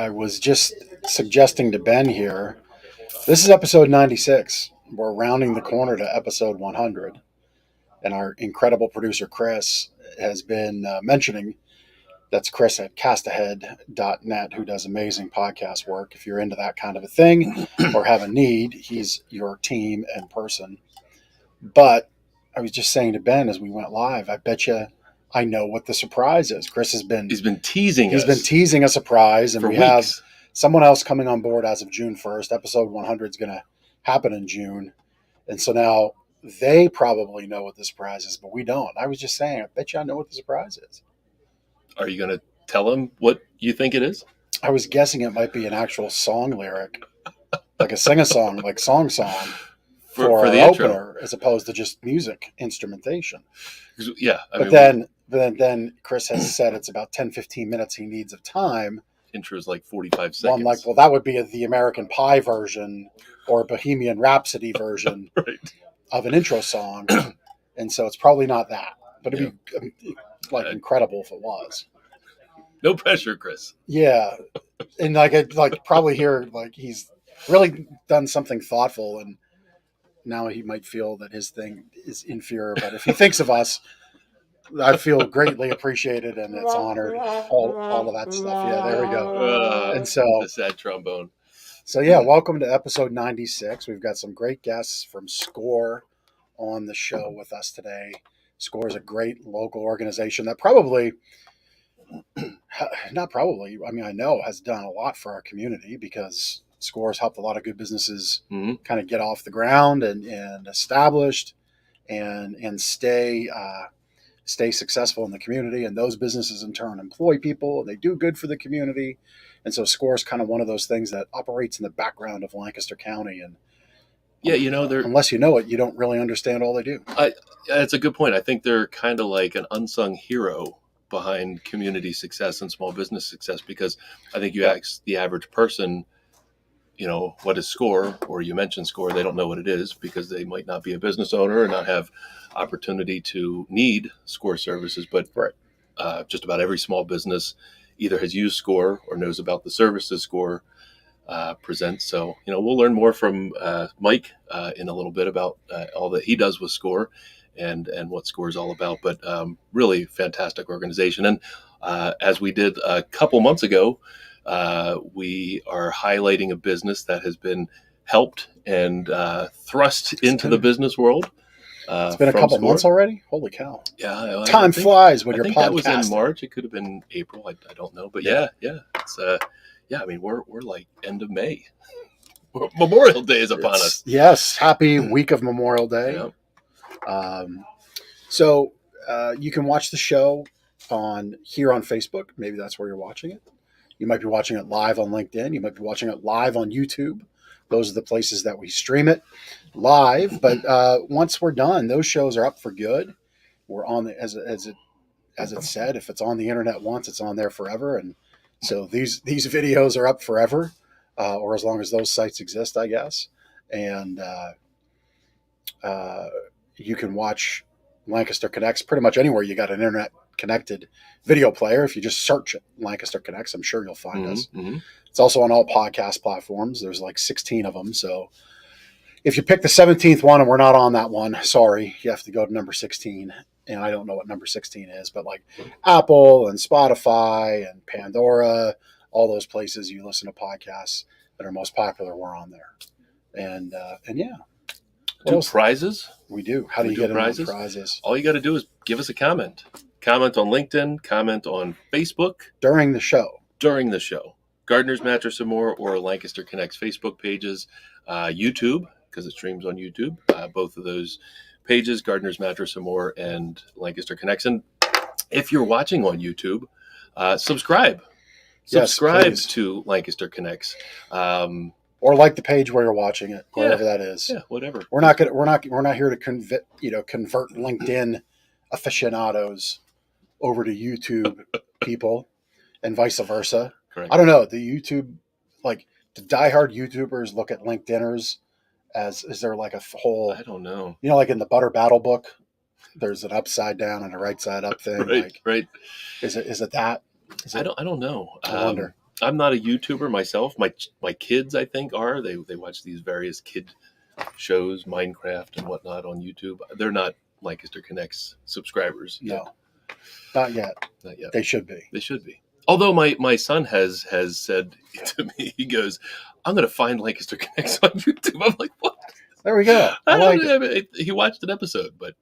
I was just suggesting to Ben here. This is episode 96. We're rounding the corner to episode 100. And our incredible producer, Chris, has been mentioning that's Chris at castahead.net, who does amazing podcast work. If you're into that kind of a thing or have a need, he's your team and person. But I was just saying to Ben as we went live, I bet you I know what the surprise is. Chris has been teasing a surprise, and for we weeks. Have someone else coming on board as of June 1st. Episode 100 is going to happen in June. And so now they probably know what the surprise is, but we don't. I was just saying, I bet you I know what the surprise is. Are you going to tell them what you think it is? I was guessing it might be an actual song lyric, like a sing-a-song, like song for the opener, as opposed to just music instrumentation. Yeah. But then Chris has said it's about 10, 15 minutes he needs of time. Intro is like 45 seconds. Well, I'm like, well, that would be the American Pie version or Bohemian Rhapsody version of an intro song. And so it's probably not that. But it'd be incredible if it was. No pressure, Chris. Yeah. And I'd probably hear he's really done something thoughtful, and now he might feel that his thing is inferior. But if he thinks of us, I feel greatly appreciated and it's honored. All of that stuff. Yeah, there we go. And so the sad trombone. So yeah, welcome to episode 96. We've got some great guests from SCORE on the show with us today. SCORE is a great local organization that I know has done a lot for our community, because SCORE has helped a lot of good businesses kind of get off the ground and established and stay successful in the community. And those businesses in turn employ people. They do good for the community. And so SCORE is kind of one of those things that operates in the background of Lancaster County. And unless you know it, you don't really understand all they do. That's a good point. I think they're kind of like an unsung hero behind community success and small business success, because I think you ask the average person, what is SCORE, or you mention SCORE, they don't know what it is, because they might not be a business owner and not have opportunity to need SCORE services. But just about every small business either has used SCORE or knows about the services SCORE presents. So, we'll learn more from Mike in a little bit about all that he does with SCORE and what SCORE is all about. But really fantastic organization. And as we did a couple months ago, we are highlighting a business that has been helped and thrust into the business world. It's been a couple months already? Holy cow. Yeah. Time flies when you're podcasting. That was in March. It could have been April. I don't know. But yeah. It's we're like end of May. Memorial Day is upon us. Yes. Happy week of Memorial Day. Yeah. So you can watch the show here on Facebook. Maybe that's where you're watching it. You might be watching it live on LinkedIn. You might be watching it live on YouTube. Those are the places that we stream it live. But once we're done, those shows are up for good. We're on as it said, if it's on the internet once, it's on there forever. And so these videos are up forever, or as long as those sites exist, I guess. And you can watch Lancaster Connects pretty much anywhere you got an internet connected video player. If you just search Lancaster Connects, I'm sure you'll find us. Mm-hmm. It's also on all podcast platforms. There's like 16 of them. So if you pick the 17th one and we're not on that one, sorry, you have to go to number 16. And I don't know what number 16 is, but like Apple and Spotify and Pandora, all those places you listen to podcasts that are most popular, we're on there. And yeah. Do prizes? We do. How do you get prizes? All you got to do is give us a comment. Comment on LinkedIn, comment on Facebook. During the show. Gardener's Mattress and More, or Lancaster Connects Facebook pages. YouTube, because it streams on YouTube. Both of those pages, Gardener's Mattress and More and Lancaster Connects. And if you're watching on YouTube, subscribe. Subscribe to Lancaster Connects. Or like the page where you're watching it, whatever that is. Yeah, whatever. We're not here to convert LinkedIn aficionados over to YouTube people, and vice versa. Correct. I don't know. The YouTube, the diehard YouTubers look at LinkedIners as, is there like a whole? I don't know. Like in the Butter Battle book, there's an upside down and a right side up thing. Right. Is it that? I don't know. I wonder. I'm not a YouTuber myself. My kids, I think, are. They watch these various kid shows, Minecraft and whatnot on YouTube. They're not Lancaster Connects subscribers. No, not yet. Not yet. They should be. They should be. Although my son has said to me, he goes, "I'm going to find Lancaster Connects on YouTube." I'm like, "What?" There we go. I like it. He watched an episode, but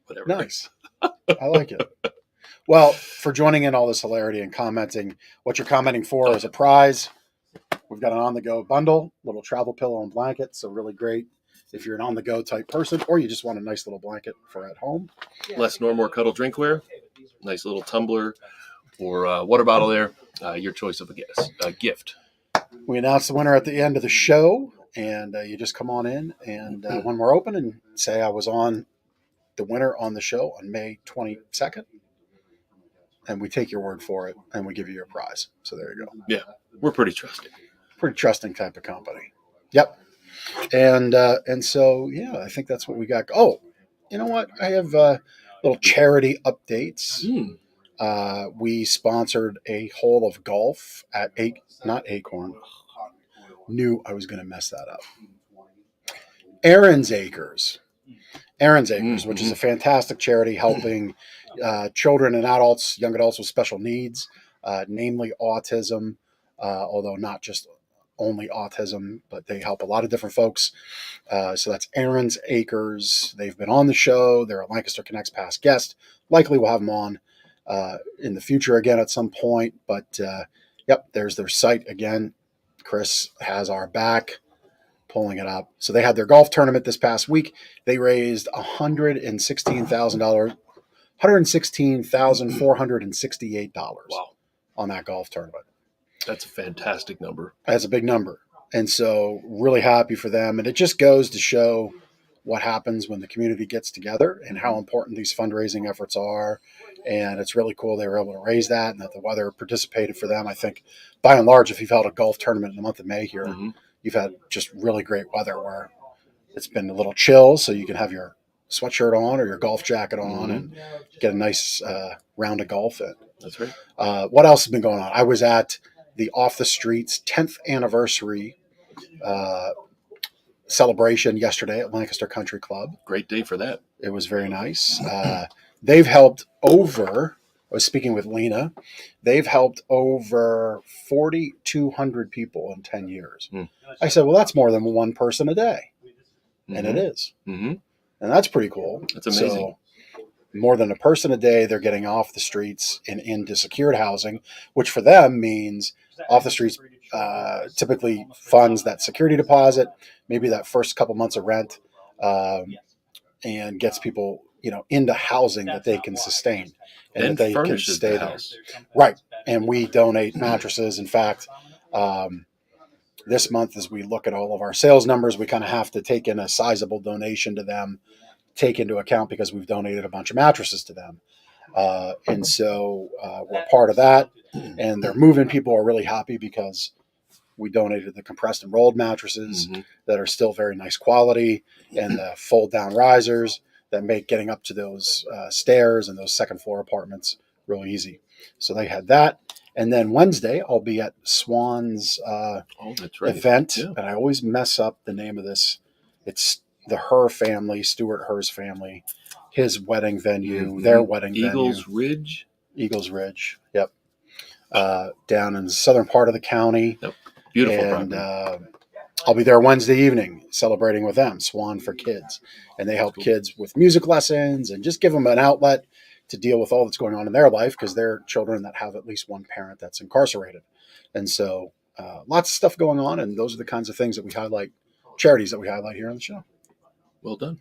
whatever. Nice. I like it. Well, for joining in all this hilarity and commenting, what you're commenting for is a prize. We've got an on-the-go bundle, little travel pillow and blanket, so really great if you're an on-the-go type person, or you just want a nice little blanket for at home. Less nor more cuddle drinkware, nice little tumbler or water bottle there. Your choice of a gift. We announce the winner at the end of the show, and you just come on in, and when we're open, and say I was on the winner on the show on May 22nd, and we take your word for it, and we give you your prize. So there you go. Yeah, we're pretty trusting. Pretty trusting type of company. Yep. And so, yeah, I think that's what we got. Oh, you know what? I have little charity updates. We sponsored a hole of golf at not Acorn. Knew I was going to mess that up. Aaron's Acres, which is a fantastic charity helping children and adults, young adults with special needs, namely autism, although not just only autism, but they help a lot of different folks. So that's Aaron's Acres. They've been on the show. They're a Lancaster Connects past guest. Likely we'll have them on in the future again at some point. But yep, there's their site again. Chris has our back, pulling it up. So they had their golf tournament this past week. They raised $116,000, $116,468 on that golf tournament. That's a fantastic number. That's a big number. And so really happy for them. And it just goes to show what happens when the community gets together and how important these fundraising efforts are. And it's really cool they were able to raise that and that the weather participated for them. I think by and large, if you've held a golf tournament in the month of May here, you've had just really great weather where it's been a little chill, so you can have your sweatshirt on or your golf jacket on and get a nice round of golf in. That's right. What else has been going on? I was at the Off the Streets 10th anniversary celebration yesterday at Lancaster Country Club. Great day for that. It was very nice. They've helped over, I was speaking with Lena, they've helped over 4,200 people in 10 years. I said, well, that's more than one person a day. And it is. And that's pretty cool. That's amazing. So, more than a person a day, they're getting off the streets and into secured housing, which for them means off the streets typically funds that security deposit, maybe that first couple months of rent, and gets people, into housing that they can sustain and that they can stay there. Right. And we donate mattresses. In fact, this month, as we look at all of our sales numbers, we kind of have to take in a sizable donation to them, take into account because we've donated a bunch of mattresses to them. And so we're part of that. And their move-in people are really happy because we donated the compressed and rolled mattresses that are still very nice quality and the fold-down risers that make getting up to those stairs and those second floor apartments real easy. So they had that. And then Wednesday, I'll be at Swan's event. Yeah. And I always mess up the name of this. It's the Herr family, Stuart Herr's family, his wedding venue, their wedding venue. Eagles Ridge. Yep. Down in the southern part of the county. Yep. Beautiful property. I'll be there Wednesday evening celebrating with them, Swan for Kids. And they help kids with music lessons and just give them an outlet to deal with all that's going on in their life because they're children that have at least one parent that's incarcerated. And so lots of stuff going on. And those are the kinds of things that we highlight, charities that we highlight here on the show. Well done.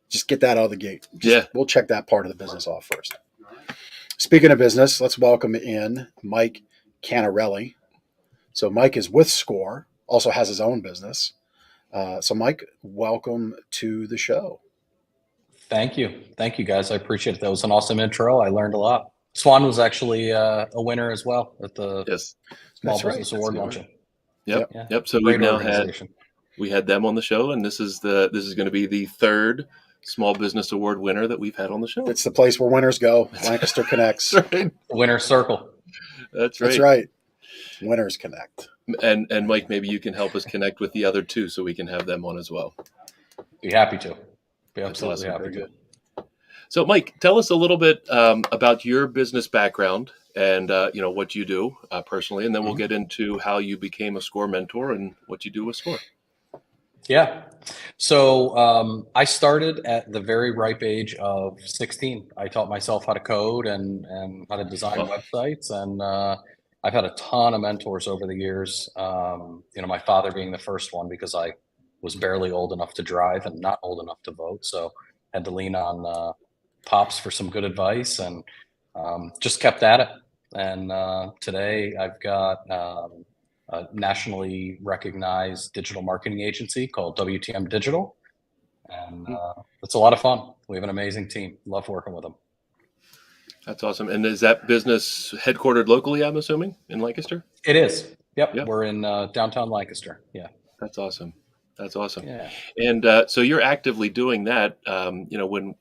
Just get that out of the gate. We'll check that part of the business off first. Speaking of business, let's welcome in Mike Canarelli. So Mike is with SCORE, also has his own business. So Mike, welcome to the show. Thank you. Thank you, guys. I appreciate it. That was an awesome intro. I learned a lot. Swan was actually a winner as well at the Small Business Award luncheon. Yep. So we had them on the show, and this is going to be the third Small Business Award winner that we've had on the show. It's the place where winners go. Lancaster Connects. Right. The winner's circle. That's right. That's right. Winners Connect. And Mike, maybe you can help us connect with the other two so we can have them on as well. Be happy to. Be absolutely happy to. So, Mike, tell us a little bit about your business background and what you do personally, and then we'll get into how you became a SCORE mentor and what you do with SCORE. Yeah. So I started at the very ripe age of 16. I taught myself how to code and how to design websites, and I've had a ton of mentors over the years. My father being the first one, because I was barely old enough to drive and not old enough to vote, so had to lean on pops for some good advice, and just kept at it. And today I've got a nationally recognized digital marketing agency called WTM Digital, and it's a lot of fun. We have an amazing team. Love working with them. That's awesome. And is that business headquartered locally, I'm assuming, in Lancaster? It is. Yep. We're in downtown Lancaster. Yeah. That's awesome. That's awesome. Yeah. And so you're actively doing that. When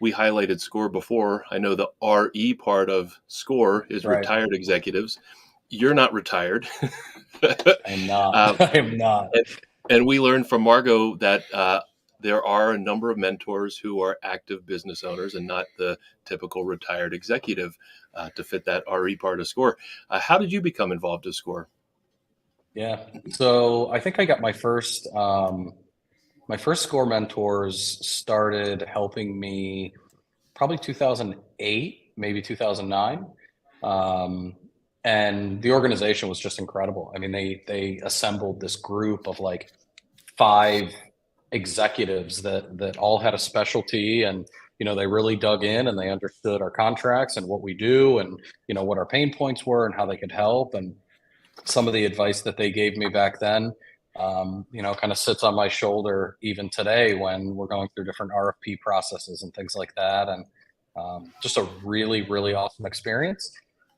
we highlighted SCORE before, I know the RE part of SCORE is retired executives. You're not retired. I'm not. I'm not. And we learned from Margot that there are a number of mentors who are active business owners and not the typical retired executive to fit that RE part of SCORE. How did you become involved with SCORE? Yeah. So I think I got my first SCORE mentors started helping me probably 2008, maybe 2009. And the organization was just incredible. I mean, they assembled this group of like 5 executives that all had a specialty, and they really dug in and they understood our contracts and what we do, and what our pain points were and how they could help. And some of the advice that they gave me back then, kind of sits on my shoulder even today when we're going through different RFP processes and things like that. And just a really, really awesome experience.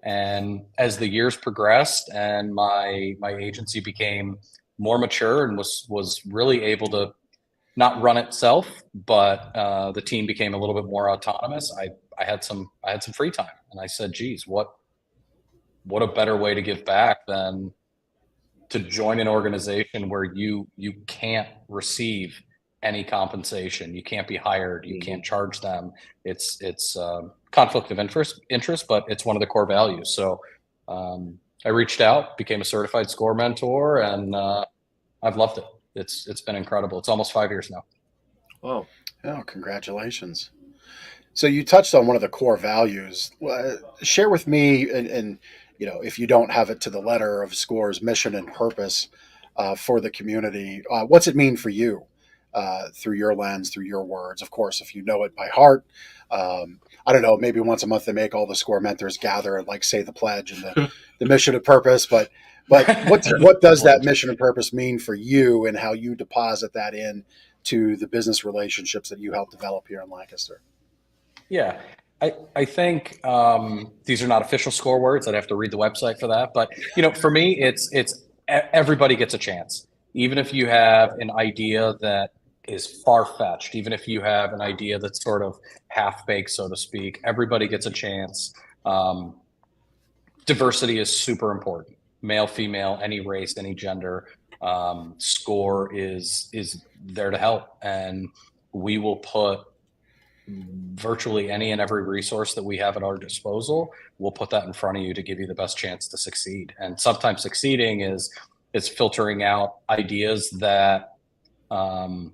And as the years progressed and my agency became more mature and was really able to not run itself, but the team became a little bit more autonomous, I had some free time, and I said, geez, what a better way to give back than to join an organization where you can't receive any compensation, you can't be hired, you can't charge them. It's conflict of interest, but it's one of the core values. So I reached out, became a certified SCORE mentor, and I've loved it. It's been incredible. It's almost 5 years now. Wow. Oh, congratulations. So you touched on one of the core values. Share with me, and if you don't have it to the letter of SCORE's mission and purpose for the community, what's it mean for you through your lens, through your words? Of course, if you know it by heart, I don't know, maybe once a month they make all the SCORE mentors gather and say the pledge and the mission and purpose. But what does that mission and purpose mean for you, and how you deposit that in to the business relationships that you help develop here in Lancaster? Yeah, I think these are not official SCORE words. I'd have to read the website for that. But for me, it's everybody gets a chance. Even if you have an idea that is far-fetched, even if you have an idea that's sort of half-baked, so to speak, everybody gets a chance. Diversity is super important. Male, female, any race, any gender. SCORE is there to help, and we will put virtually any and every resource that we have at our disposal. We'll put that in front of you to give you the best chance to succeed. And sometimes succeeding is filtering out ideas that aren't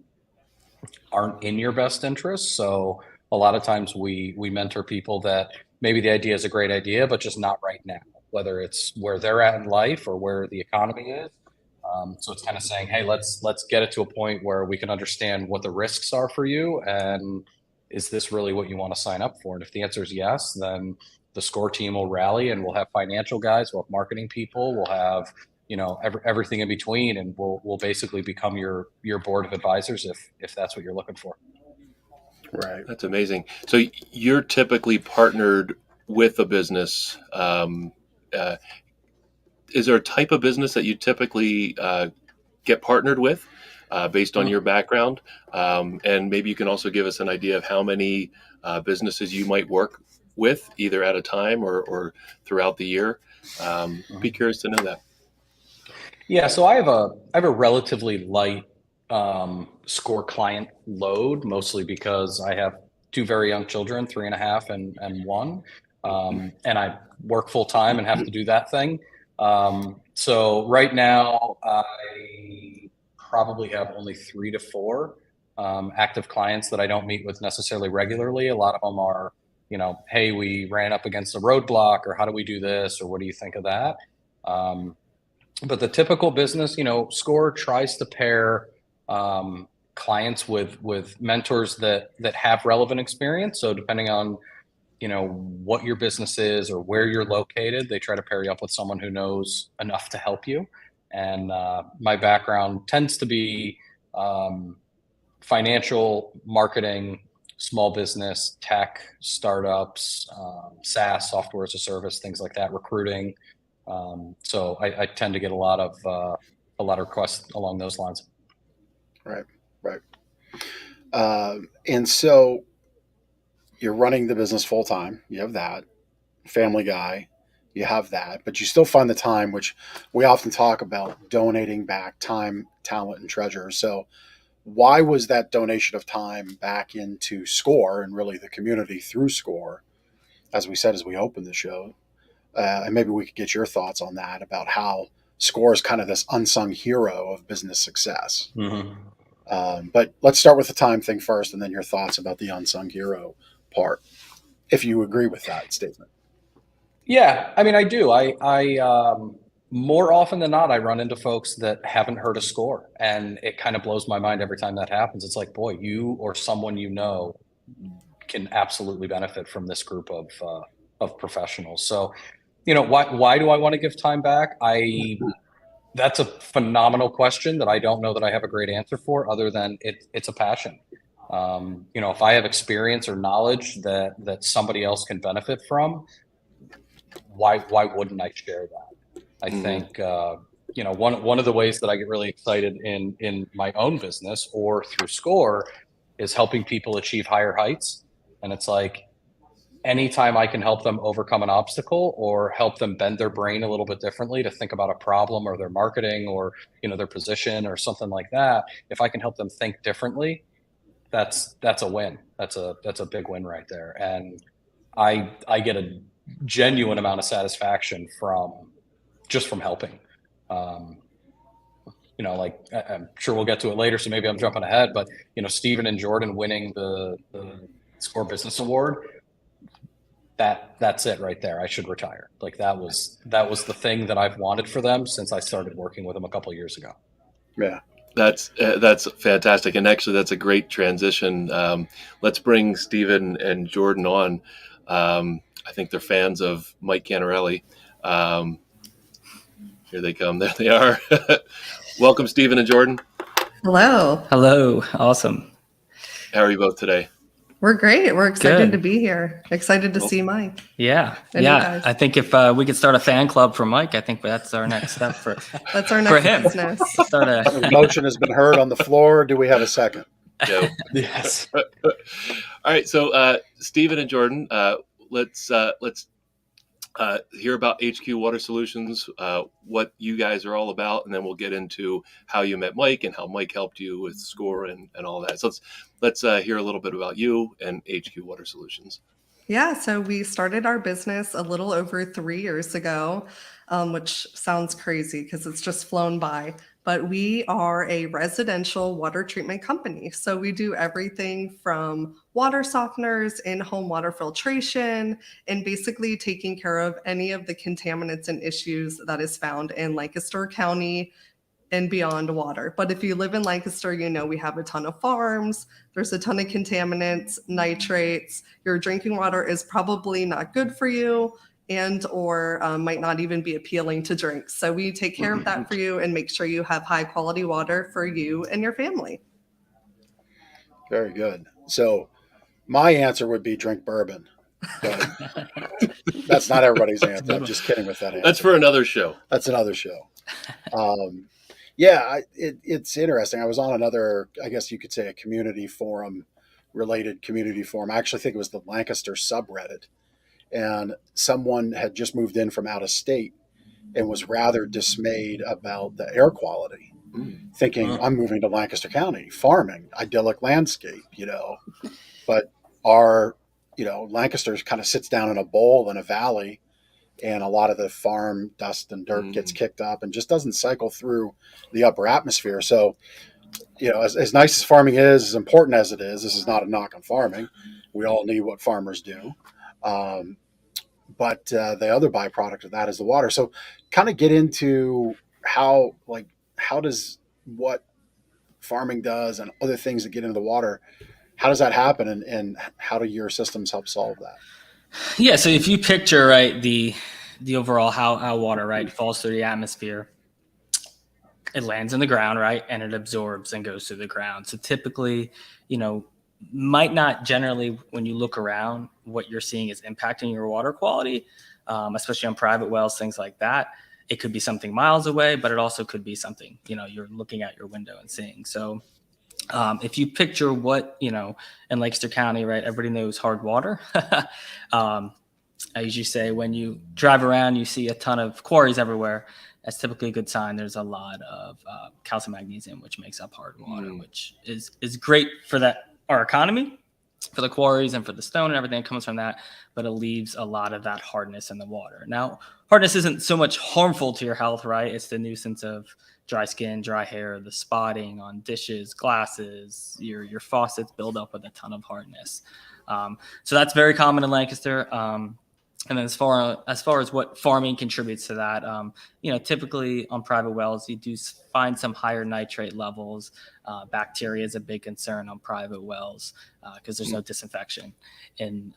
in your best interest. So a lot of times we mentor people that maybe the idea is a great idea, but just not right now, whether it's where they're at in life or where the economy is. So it's kind of saying, hey, let's get it to a point where we can understand what the risks are for you, and is this really what you want to sign up for? And if the answer is yes, then the SCORE team will rally, and we'll have financial guys, we'll have marketing people, we'll have everything in between, and we'll basically become your board of advisors if that's what you're looking for. Right. That's amazing. So you're typically partnered with a business. Is there a type of business that you typically get partnered with based on your background? And maybe you can also give us an idea of how many businesses you might work with, either at a time or throughout the year. Be curious to know that. Yeah, so I have a relatively light score client load, mostly because I have two very young children, 3.5 and 1, and I work full time and have to do that thing. So right now, I probably have only 3 to 4 active clients that I don't meet with necessarily regularly. A lot of them are, hey, we ran up against a roadblock, or how do we do this, or what do you think of that? Um, but the typical business, Score tries to pair clients with mentors that have relevant experience. So depending on what your business is or where you're located, they try to pair you up with someone who knows enough to help you. And my background tends to be financial, marketing, small business, tech, startups, SaaS, software as a service, things like that, recruiting. So I tend to get a lot of requests along those lines. Right, right. And so you're running the business full time. You have that family guy. You have that, but you still find the time, which we often talk about, donating back time, talent, and treasure. So why was that donation of time back into Score and really the community through Score, as we said as we opened the show? And maybe we could get your thoughts on that, about how Score is kind of this unsung hero of business success. Mm-hmm. But let's start with the time thing first, and then your thoughts about the unsung hero part, if you agree with that statement. Yeah, I mean, I do. I more often than not, I run into folks that haven't heard a Score, and it kind of blows my mind every time that happens. It's like, boy, you or someone can absolutely benefit from this group of professionals. So, why do I want to give time back? That's a phenomenal question that I don't know that I have a great answer for, other than it's a passion. If I have experience or knowledge that somebody else can benefit from, why wouldn't I share that? I think one of the ways that I get really excited in my own business or through Score is helping people achieve higher heights. And it's like, anytime I can help them overcome an obstacle or help them bend their brain a little bit differently to think about a problem or their marketing or their position or something like that, if I can help them think differently, that's a win. That's a big win right there. And I get a genuine amount of satisfaction from helping. Um, like I'm sure we'll get to it later, so maybe I'm jumping ahead, but Stephen and Jordan winning the Score Business Award, that's it right there. I should retire. Like that was the thing that I've wanted for them since I started working with them a couple of years ago. Yeah. That's fantastic, and actually, that's a great transition. Let's bring Stephen and Jordan on. I think they're fans of Mike Canarelli. Here they come. There they are. Welcome, Stephen and Jordan. Hello. Hello. Awesome. How are you both today? We're great. We're excited Good. to be here. Excited to see Mike. Yeah. And you Yeah. guys. I think if we could start a fan club for Mike, I think that's our next step for That's our for next him. business. Start The motion has been heard on the floor. Do we have a second? Joe. Yes. All right. So, Stephen and Jordan, let's hear about HQ Water Solutions, what you guys are all about, and then we'll get into how you met Mike and how Mike helped you with Score and all that. So let's hear a little bit about you and HQ Water Solutions. Yeah, so we started our business a little over 3 years ago, which sounds crazy because it's just flown by. But we are a residential water treatment company. So we do everything from water softeners, in-home water filtration, and basically taking care of any of the contaminants and issues that is found in Lancaster County and beyond water. But if you live in Lancaster, we have a ton of farms. There's a ton of contaminants, nitrates. Your drinking water is probably not good for you or might not even be appealing to drink. So we take care of that for you and make sure you have high quality water for you and your family. Very good. So my answer would be drink bourbon. But that's not everybody's answer. I'm just kidding with that answer. That's for another show. That's another show. Yeah, it's interesting. I was on another, I guess you could say, a community forum, related community forum. I actually think it was the Lancaster subreddit. And someone had just moved in from out of state. and was rather dismayed about the air quality, thinking I'm moving to Lancaster County, farming, idyllic landscape, but Lancaster kind of sits down in a bowl in a valley, and a lot of the farm dust and dirt gets kicked up and just doesn't cycle through the upper atmosphere. So, as nice as farming is, as important as it is, this is not a knock on farming. We all need what farmers do. But the other byproduct of that is the water. So kind of get into how does what farming does and other things that get into the water, how does that happen, and how do your systems help solve that? Yeah, so if you picture, right, the overall how water, right, falls through the atmosphere, it lands in the ground, right, and it absorbs and goes through the ground. So typically, might not generally, when you look around, what you're seeing is impacting your water quality, especially on private wells, things like that. It could be something miles away, but it also could be something, you're looking at your window and seeing. So if you picture what, in Lancaster County, right, everybody knows hard water. I usually say when you drive around, you see a ton of quarries everywhere. That's typically a good sign. There's a lot of calcium magnesium, which makes up hard water, which is great for our economy, for the quarries and for the stone and everything that comes from that, but it leaves a lot of that hardness in the water. Now, hardness isn't so much harmful to your health, right? It's the nuisance of dry skin, dry hair, the spotting on dishes, glasses, your faucets build up with a ton of hardness. So that's very common in Lancaster. And then as far as what farming contributes to that, typically on private wells, you do find some higher nitrate levels. Bacteria is a big concern on private wells because there's no disinfection in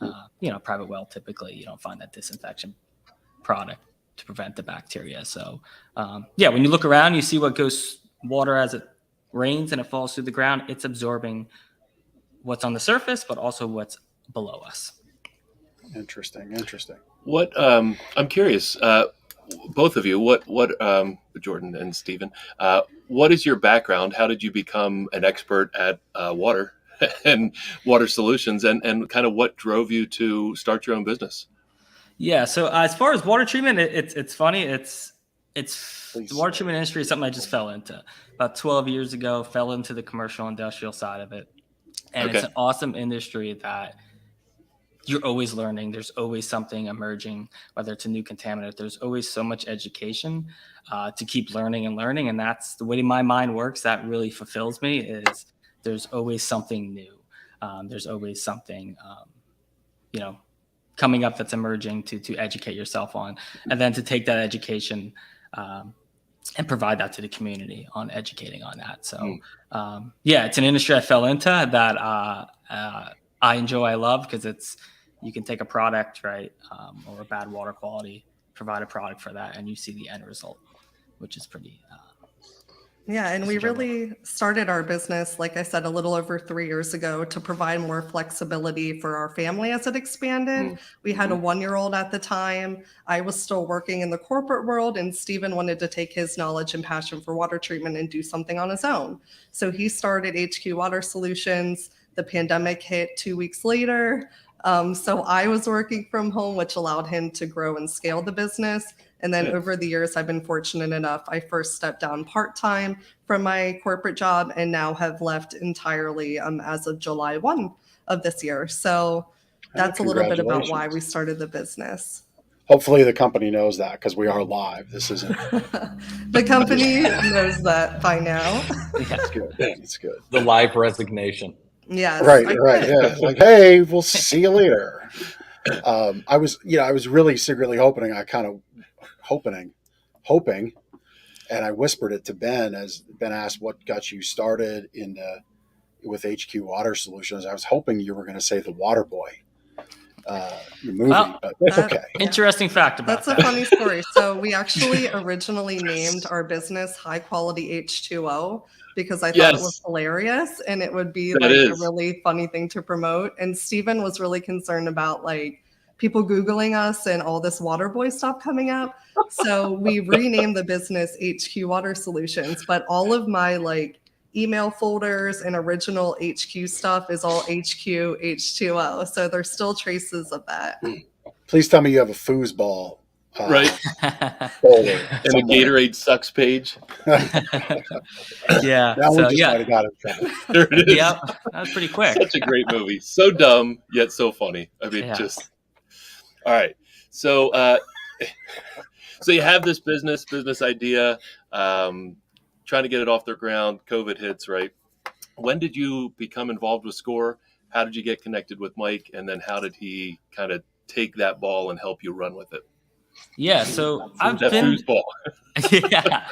private well. Typically, you don't find that disinfection product to prevent the bacteria. So when you look around, you see what goes water as it rains and it falls through the ground. It's absorbing what's on the surface, but also what's below us. Interesting. What I'm curious, both of you, what Jordan and Stephen, what is your background? How did you become an expert at water and water solutions, and kind of what drove you to start your own business? Yeah, so as far as water treatment, it's funny. It's the water treatment industry is something I just fell into about 12 years ago. Fell into the commercial industrial side of it, and It's an awesome industry that you're always learning. There's always something emerging, whether it's a new contaminant. There's always so much education to keep learning. And that's the way my mind works. That really fulfills me. Is there's always something new. There's always something, coming up that's emerging to educate yourself on, and then to take that education and provide that to the community on educating on that. So, it's an industry I fell into that I enjoy, I love, because you can take a product, right, or a bad water quality, provide a product for that, and you see the end result, which is pretty. And we really started our business, like I said, a little over 3 years ago to provide more flexibility for our family as it expanded. We had a 1-year-old at the time. I was still working in the corporate world, and Stephen wanted to take his knowledge and passion for water treatment and do something on his own. So he started HQ Water Solutions. The pandemic hit 2 weeks later. So I was working from home, which allowed him to grow and scale the business. And then over the years, I've been fortunate enough. I first stepped down part-time from my corporate job and now have left entirely as of July 1 of this year. So that's a little bit about why we started the business. Hopefully the company knows that, because we are live. This isn't. The company knows that by now. It's good. It's good. The live resignation. Yes. Right. Yeah. Like, hey, we'll see you later. I was really secretly hoping, and I whispered it to Ben as Ben asked what got you started with HQ Water Solutions. I was hoping you were going to say The Water Boy movie, but that's okay. Interesting fact about that. That's a funny story. So we actually originally named our business High Quality H2O because I thought it was hilarious and it would be a really funny thing to promote. And Stephen was really concerned about people Googling us and all this water boy stuff coming up. So we renamed the business HQ Water Solutions, but all of my email folders and original HQ stuff is all HQ H2O. So there's still traces of that. Please tell me you have a foosball Right. folder And a Gatorade sucks page. Yeah. That So one just might yeah, have got in trouble. There it is. yeah, that was pretty quick. Such a great movie. So dumb, yet so funny. I mean, Yeah. just all right. So so you have this business idea, trying to get it off the ground. COVID hits, right? When did you become involved with SCORE? How did you get connected with Mike? And then how did he kind of take that ball and help you run with it? Yeah. So I've That been foosball. yeah,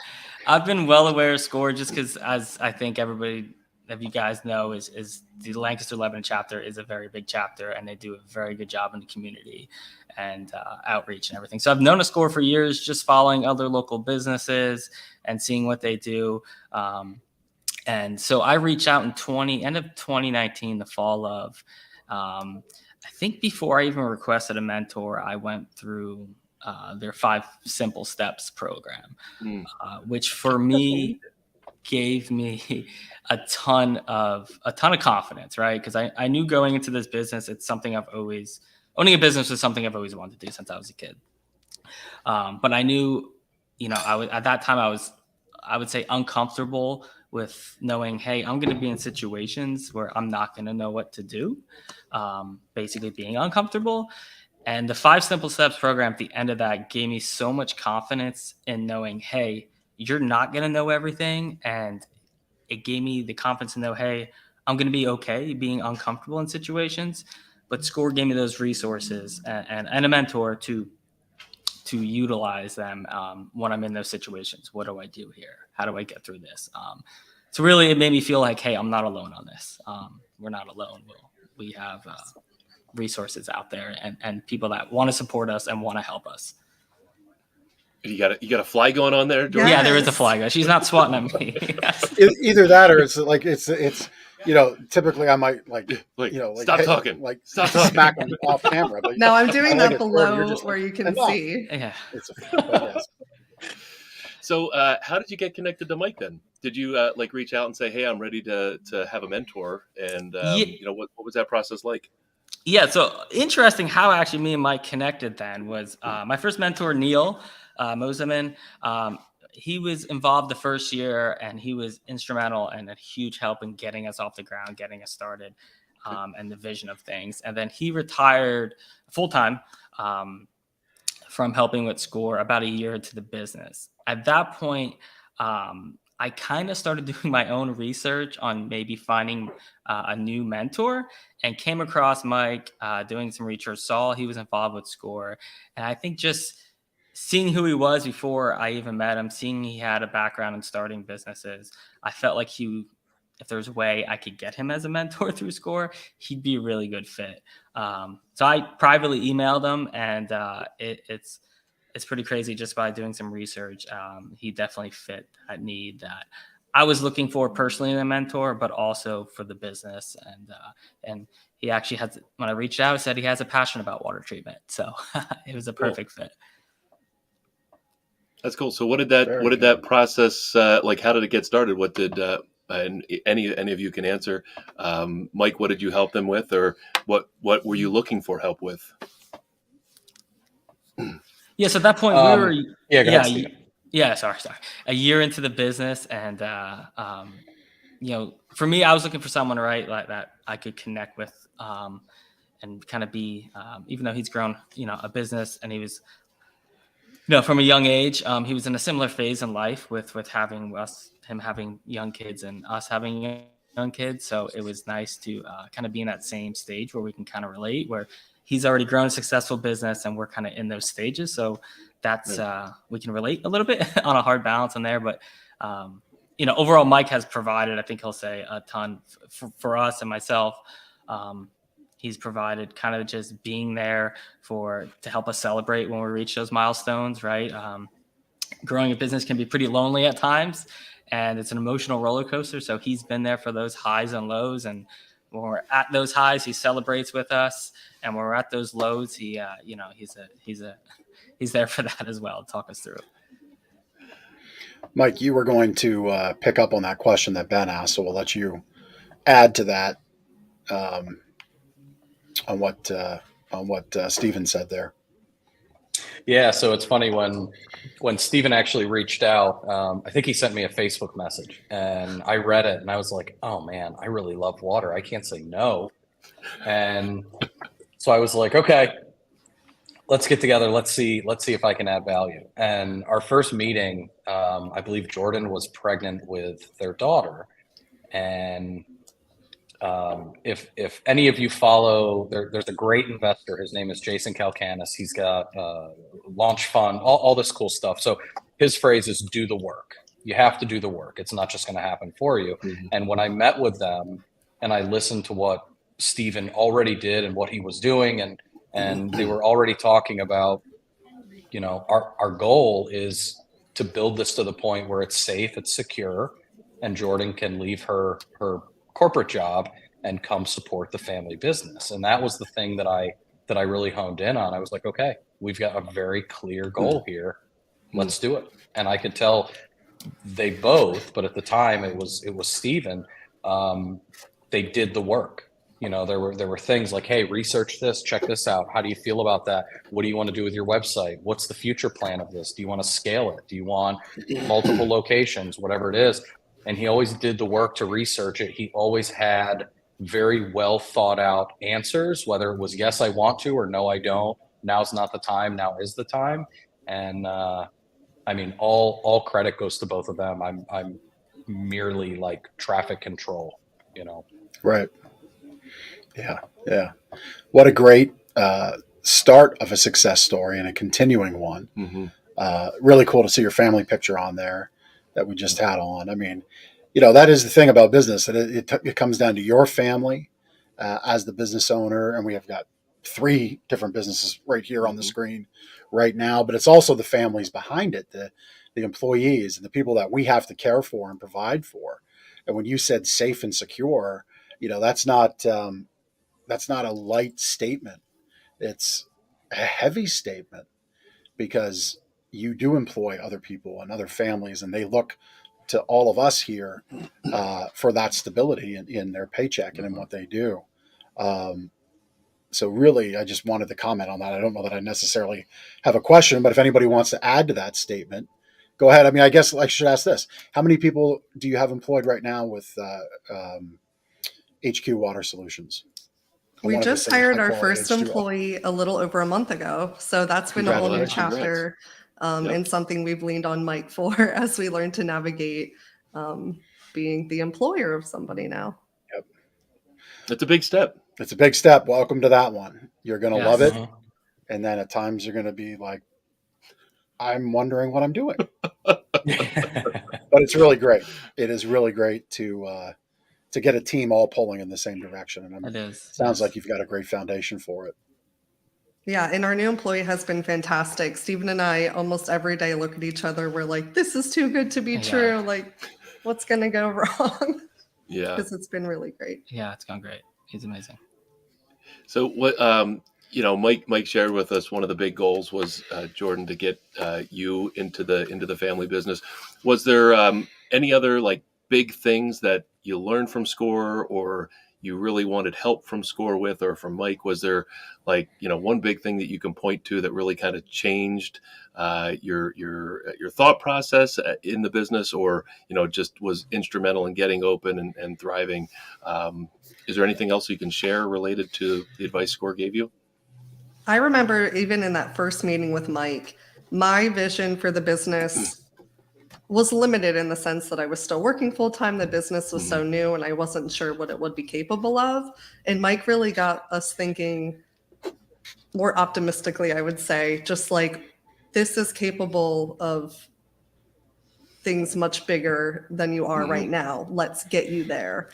I've been well aware of SCORE just because, as I think everybody of you guys know, is the Lancaster Lebanon chapter is a very big chapter, and they do a very good job in the community and outreach and everything. So I've known a SCORE for years, just following other local businesses and seeing what they do. And so I reached out in end of 2019, the fall of, I think before I even requested a mentor, I went through their 5 Simple Steps program, which for me gave me a ton of confidence, right? Because I knew going into this business, it's something owning a business was something I've always wanted to do since I was a kid. But I knew, at that time I would say uncomfortable with knowing, hey, I'm going to be in situations where I'm not going to know what to do, basically being uncomfortable. And the 5 Simple Steps program at the end of that gave me so much confidence in knowing, hey, you're not going to know everything. And it gave me the confidence to know, hey, I'm going to be okay being uncomfortable in situations. But SCORE gave me those resources and a mentor to utilize them when I'm in those situations. What do I do here? How do I get through this? So really, it made me feel like, hey, I'm not alone on this. We're not alone. We have resources out there and people that want to support us and want to help us. You got a fly going on there, George? Yeah, there is a fly guy. She's not swatting at me. Either that, or it's like it's typically I might stop talking, like stop talking, smack them off camera. But No, I'm doing that below you're where you can enough. see. Yeah. Yes. So how did you get connected to Mike then? Did you reach out and say, hey, I'm ready to have a mentor? And what was that process like? Yeah, so interesting how actually me and Mike connected then was my first mentor, Neil Moseman. He was involved the first year, and he was instrumental and a huge help in getting us off the ground, getting us started, and the vision of things. And then he retired full-time from helping with SCORE about a year into the business. At that point, I kind of started doing my own research on maybe finding a new mentor, and came across Mike doing some research, saw he was involved with SCORE. And I think just seeing who he was before I even met him, seeing he had a background in starting businesses, I felt like if there's a way I could get him as a mentor through SCORE, he'd be a really good fit. So I privately emailed him, and it's pretty crazy just by doing some research. He definitely fit that need that I was looking for personally in a mentor, but also for the business. And he actually when I reached out, said he has a passion about water treatment. So it was a perfect fit. That's cool. So what did that process, how did it get started? What did, and any of you can answer, Mike, what did you help them with, or what were you looking for help with? Yeah. So at that point sorry. A year into the business. And, for me, I was looking for someone, right, like that I could connect with, and kind of be, even though he's grown, a business, and he was, from a young age, he was in a similar phase in life with him having young kids and us having young kids. So it was nice to kind of be in that same stage where we can kind of relate, where he's already grown a successful business and we're kind of in those stages. So that's, we can relate a little bit on a hard balance in there. But, overall, Mike has provided, I think he'll say, a ton for us and myself. He's provided kind of just being there to help us celebrate when we reach those milestones, right? Growing a business can be pretty lonely at times, and it's an emotional roller coaster. So he's been there for those highs and lows. And when we're at those highs, he celebrates with us. And when we're at those lows, he's there for that as well. Talk us through it. Mike, you were going to pick up on that question that Ben asked, so we'll let you add to that. On what Stephen said there. Yeah, so it's funny when Steven actually reached out, I think he sent me a Facebook message and I read it and I was like, oh man, I really love water. I can't say no. And so I was like, okay, let's get together. Let's see if I can add value. And our first meeting, I believe Jordan was pregnant with their daughter. And if any of you follow, there's a great investor. His name is Jason Calcanis. He's got launch fund, all this cool stuff. So his phrase is do the work. You have to do the work. It's not just going to happen for you. And when I met with them and I listened to what Steven already did and what he was doing, and they were already talking about, our goal is to build this to the point where it's safe, it's secure, and Jordan can leave her corporate job and come support the family business. And that was the thing that I really honed in on. I was like, okay, we've got a very clear goal here. Let's do it. And I could tell they both, but at the time it was Steven, they did the work. There were things like, hey, research this, check this out. How do you feel about that? What do you want to do with your website? What's the future plan of this? Do you want to scale it? Do you want multiple locations? Whatever it is. And he always did the work to research it. He always had very well thought out answers, whether it was yes, I want to, or no, I don't. Now's not the time. Now is the time. And I mean, all credit goes to both of them. I'm merely like traffic control, Right. Yeah. What a great start of a success story and a continuing one. Really cool to see your family picture on there that we just had on. I mean, that is the thing about business, that it comes down to your family as the business owner. And we have got 3 different businesses right here on the screen right now, but it's also the families behind it, the employees and the people that we have to care for and provide for. And when you said safe and secure, that's not a light statement. It's a heavy statement, because you do employ other people and other families, and they look to all of us here for that stability in their paycheck and in what they do. So really, I just wanted to comment on that. I don't know that I necessarily have a question, but if anybody wants to add to that statement, go ahead. I mean, I guess I should ask this. How many people do you have employed right now with HQ Water Solutions? We just hired our first employee a little over a month ago. So that's been a whole new chapter and something we've leaned on Mike for as we learn to navigate being the employer of somebody now. Yep. That's a big step. It's a big step. Welcome to that one. You're going to love it. And then at times you're going to be like, I'm wondering what I'm doing. But it's really great. It is really great to get a team all pulling in the same direction. And it sounds like you've got a great foundation for it. Yeah, and our new employee has been fantastic. Steven and I almost every day look at each other. We're like, this is too good to be true. Like, what's going to go wrong? Yeah. Because it's been really great. Yeah, it's gone great. He's amazing. So what, Mike shared with us, one of the big goals was, Jordan, to get you into the family business. Was there any other like big things that you learned from SCORE, or you really wanted help from SCORE with, or from Mike? Was there like, one big thing that you can point to that really kind of changed your thought process in the business, or, just was instrumental in getting open and thriving? Is there anything else you can share related to the advice SCORE gave you? I remember even in that first meeting with Mike, my vision for the business was limited in the sense that I was still working full time. The business was so new and I wasn't sure what it would be capable of. And Mike really got us thinking more optimistically, I would say, just like, this is capable of things much bigger than you are right now. Let's get you there.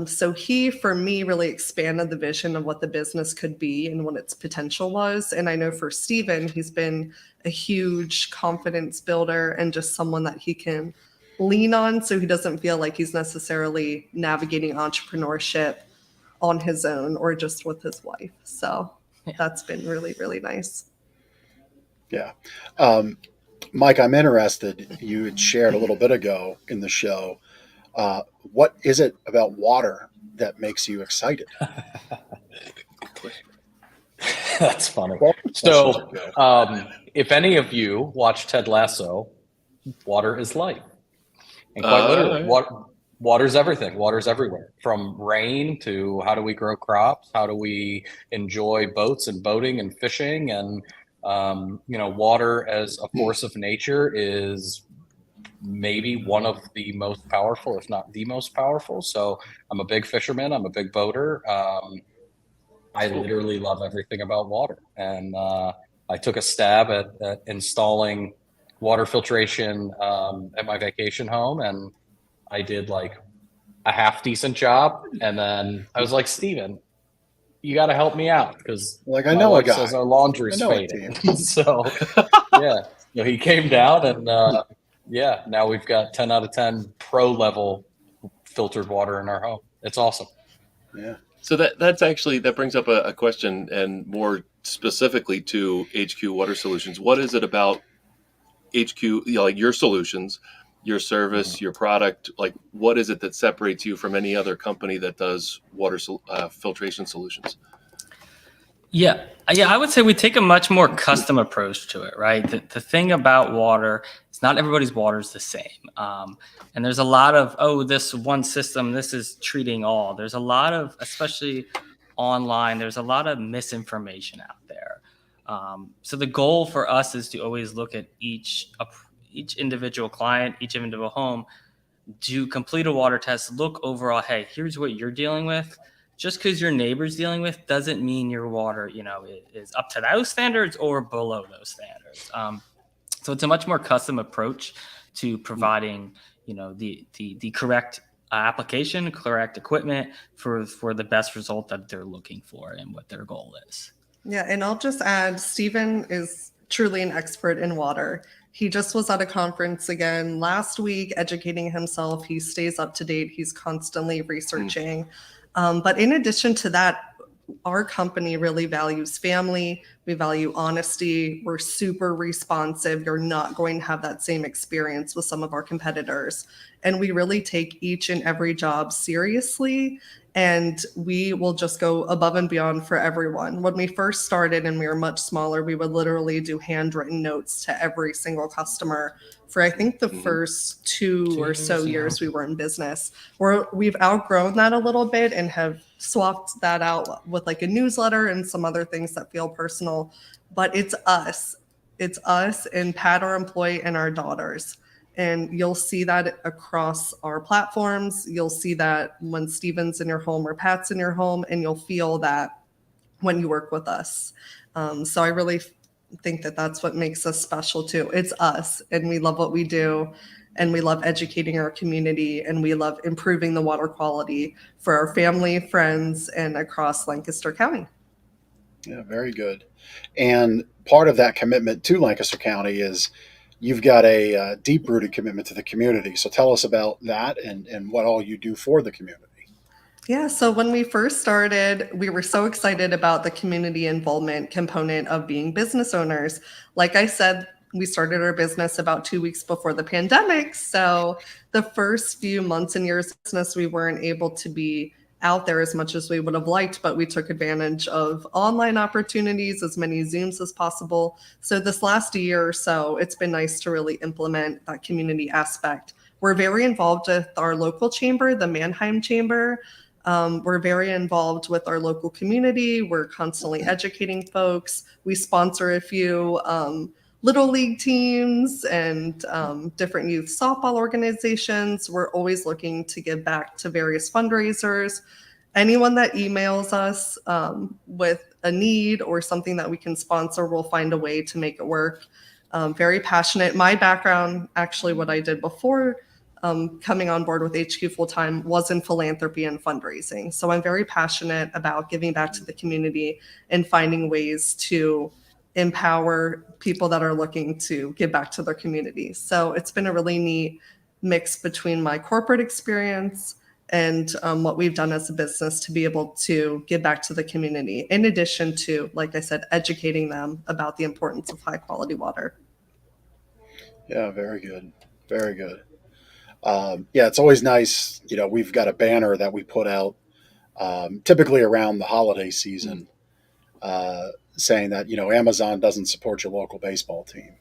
So he, for me, really expanded the vision of what the business could be and what its potential was. And I know for Steven, he's been a huge confidence builder and just someone that he can lean on, so he doesn't feel like he's necessarily navigating entrepreneurship on his own or just with his wife. So that's been really, really nice. Yeah. Mike, I'm interested. You had shared a little bit ago in the show. What is it about water that makes you excited? That's funny. Well, So, if any of you watch Ted Lasso, water is life. And quite literally, water's everything. Water's everywhere. From rain to how do we grow crops? How do we enjoy boats and boating and fishing? And, water as a force of nature is maybe one of the most powerful, if not the most powerful. So I'm a big fisherman. I'm a big boater. I literally love everything about water. And I took a stab at installing water filtration at my vacation home, and I did like a half decent job. And then I was like, Steven, you got to help me out because like, I my know a wife guy. says our laundry's I know a fading. So, yeah, he came down and now we've got 10 out of 10 pro level filtered water in our home. It's awesome. Yeah. So that brings up a question, and more specifically to HQ Water Solutions. What is it about HQ, like your solutions, your service, your product? Like, what is it that separates you from any other company that does water filtration solutions? Yeah, I would say we take a much more custom approach to it, right? The thing about water is not everybody's water is the same. And there's a lot of, this one system, this is treating all. There's a lot of, especially online, there's a lot of misinformation out there. So the goal for us is to always look at each individual client, each individual home, do complete a water test, look overall, hey, here's what you're dealing with. Just because your neighbor's dealing with doesn't mean your water, is up to those standards or below those standards. So it's a much more custom approach to providing, the correct application, correct equipment for the best result that they're looking for and what their goal is. Yeah, and I'll just add, Stephen is truly an expert in water. He just was at a conference again last week, educating himself. He stays up to date. He's constantly researching. But in addition to that, our company really values family. We value honesty. We're super responsive. You're not going to have that same experience with some of our competitors. And we really take each and every job seriously. And we will just go above and beyond for everyone. When we first started and we were much smaller, we would literally do handwritten notes to every single customer for I think the first two or so years we were in business. We've outgrown that a little bit and have swapped that out with like a newsletter and some other things that feel personal. But it's us. It's us and Pat, our employee, and our daughters. And you'll see that across our platforms. You'll see that when Steven's in your home or Pat's in your home, and you'll feel that when you work with us. So I really think that that's what makes us special too. It's us, and we love what we do, and we love educating our community, and we love improving the water quality for our family, friends, and across Lancaster County. Yeah, very good. And part of that commitment to Lancaster County is you've got a deep-rooted commitment to the community. So tell us about that and what all you do for the community. Yeah, so when we first started, we were so excited about the community involvement component of being business owners. Like I said, we started our business about 2 weeks before the pandemic. So the first few months and years of business, we weren't able to be out there as much as we would have liked, but we took advantage of online opportunities, as many Zooms as possible. So this last year or so, it's been nice to really implement that community aspect. We're very involved with our local chamber, the Manheim Chamber. We're very involved with our local community. We're constantly educating folks. We sponsor a few little league teams and different youth softball organizations. We're always looking to give back to various fundraisers. Anyone that emails us with a need or something that we can sponsor, we'll find a way to make it work. Very passionate. My background, actually what I did before coming on board with HQ full-time was in philanthropy and fundraising. So I'm very passionate about giving back to the community and finding ways to empower people that are looking to give back to their communities. So it's been a really neat mix between my corporate experience and what we've done as a business to be able to give back to the community, in addition to, like I said, educating them about the importance of high quality water. Yeah, very good. Very good. Yeah, it's always nice. We've got a banner that we put out typically around the holiday season saying that, Amazon doesn't support your local baseball team.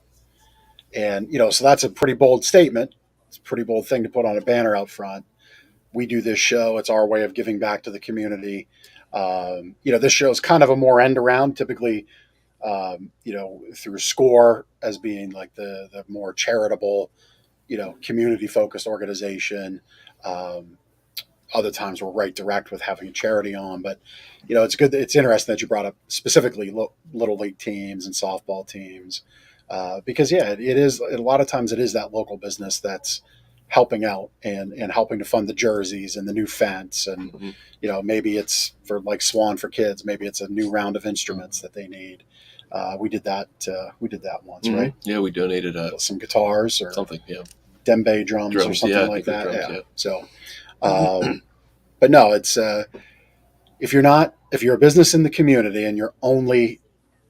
And, so that's a pretty bold statement. It's a pretty bold thing to put on a banner out front. We do this show. It's our way of giving back to the community. This show is kind of a more end around, typically, through SCORE as being like the more charitable, community focused organization. Other times we're right direct with having a charity on, but it's good. It's interesting that you brought up specifically little league teams and softball teams, because it is a lot of times it is that local business that's helping out and helping to fund the jerseys and the new fence, and maybe it's for like Swan for kids, maybe it's a new round of instruments that they need. We did that once, right? Yeah, we donated some guitars or something, yeah, djembe drums or something like that. Drums, yeah. So, but no, it's if you're a business in the community and you're only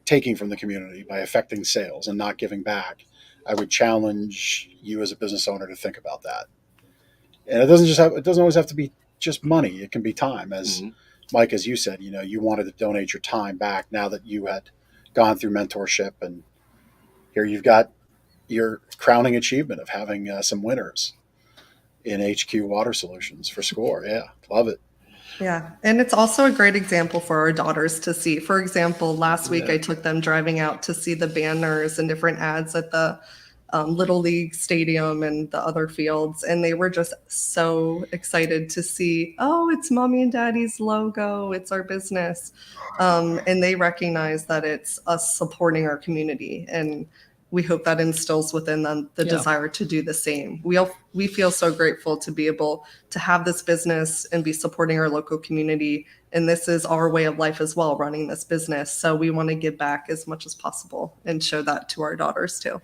taking from the community by affecting sales and not giving back, I would challenge you as a business owner to think about that. And it doesn't always have to be just money. It can be time, as Mike, as you said, you wanted to donate your time back now that you had gone through mentorship, and here you've got your crowning achievement of having some winners in HQ Water Solutions for SCORE. Yeah, love it. Yeah, and it's also a great example for our daughters to see. For example, last week I took them driving out to see the banners and different ads at the Little League Stadium and the other fields, and they were just so excited to see, oh, it's Mommy and Daddy's logo, it's our business, and they recognize that it's us supporting our community, and we hope that instills within them the desire to do the same. We feel so grateful to be able to have this business and be supporting our local community. And this is our way of life as well, running this business. So we want to give back as much as possible and show that to our daughters too.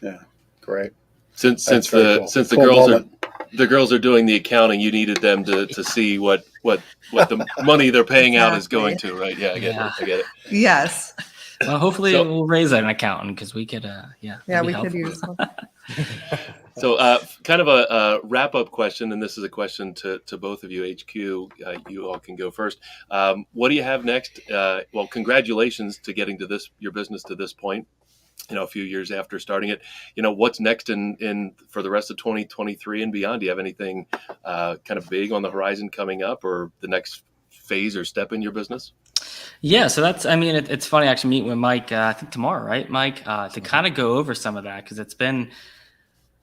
Yeah, great. Since the girls are doing the accounting, you needed them to see what the money they're paying out is going to, right? Yeah, I get it. Yes. Well, hopefully we'll raise an accountant because we could, we could use one. So kind of a wrap-up question, and this is a question to both of you, HQ. You all can go first. What do you have next? Well, congratulations to getting to your business to this point, a few years after starting it. What's next in for the rest of 2023 and beyond? Do you have anything kind of big on the horizon coming up, or the next phase or step in your business? Yeah, so it's funny actually meeting with Mike, I think tomorrow, right, Mike, to kind of go over some of that, because it's been,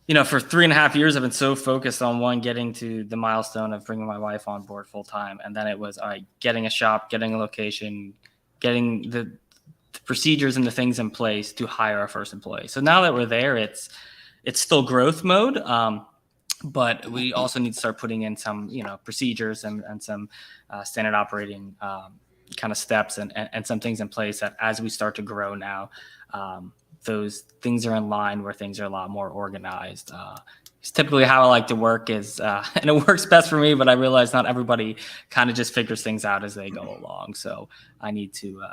for 3.5 years, I've been so focused on getting to the milestone of bringing my wife on board full time. And then it was, all right, getting a shop, getting a location, getting the procedures and the things in place to hire our first employee. So now that we're there, it's still growth mode. But we also need to start putting in some, procedures and some standard operating kind of steps and some things in place that as we start to grow now, those things are in line where things are a lot more organized. It's typically how I like to work is, and it works best for me, but I realize not everybody kind of just figures things out as they go along. So I need to,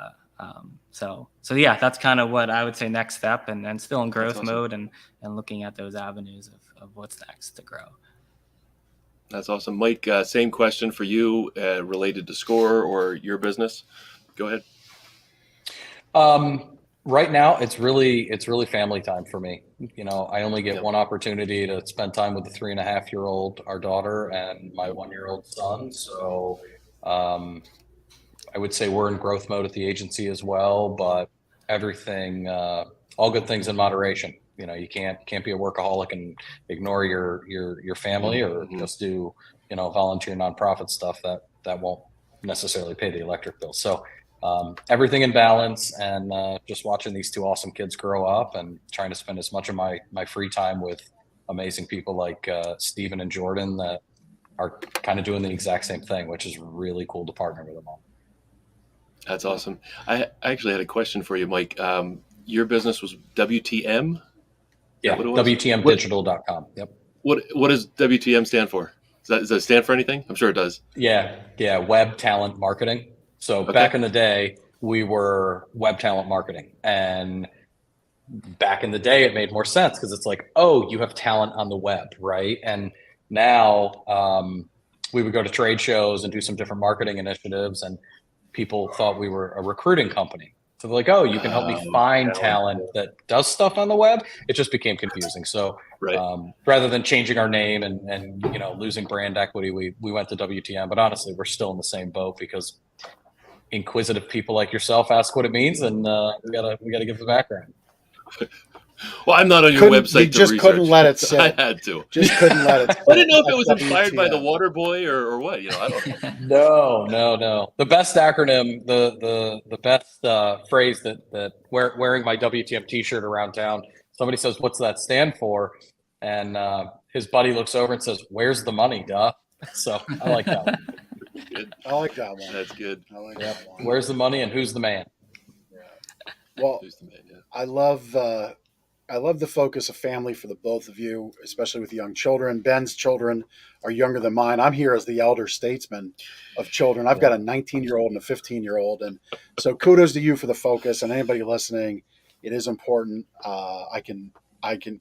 so yeah, that's kind of what I would say next step, and still in growth mode and looking at those avenues of what's next to grow. That's awesome. Mike, same question for you related to SCORE or your business. Go ahead. Right now, it's really family time for me. I only get one opportunity to spend time with the 3.5-year-old, our daughter, and my 1-year-old son. So I would say we're in growth mode at the agency as well, but everything, all good things in moderation. You can't be a workaholic and ignore your family or just do, volunteer nonprofit stuff that won't necessarily pay the electric bill. So everything in balance, and just watching these two awesome kids grow up and trying to spend as much of my free time with amazing people like Steven and Jordan that are kind of doing the exact same thing, which is really cool to partner with them all. That's awesome. I actually had a question for you, Mike. Your business was WTM? Yeah, WTMdigital.com. Yep. What does WTM stand for? Does that stand for anything? I'm sure it does. Yeah. Web talent marketing. So back in the day, we were web talent marketing. And back in the day, it made more sense because it's like, oh, you have talent on the web, right? And now we would go to trade shows and do some different marketing initiatives. And people thought we were a recruiting company. So they're like, oh, you can help me find talent that does stuff on the web. It just became confusing. So Right. rather than changing our name and losing brand equity, we went to WTM. But honestly, we're still in the same boat because inquisitive people like yourself ask what it means, and we gotta give the background. Well, I'm not on your website. You just couldn't let it sit. I had to. Just couldn't let it sit. I didn't know if it was inspired by the Water Boy or what. I don't know. No. The best acronym, the best phrase that wearing my WTM T-shirt around town. Somebody says, "What's that stand for?" And his buddy looks over and says, "Where's the money, duh?" So I like that one. Good. I like that one. That's good. I like that one. Where's the money and who's the man? Yeah. Well, Who's the man? Yeah. I love the focus of family for the both of you, especially with young children. Ben's children are younger than mine. I'm here as the elder statesman of children. I've got a 19-year-old and a 15-year-old. And so kudos to you for the focus, and anybody listening, it is important. I can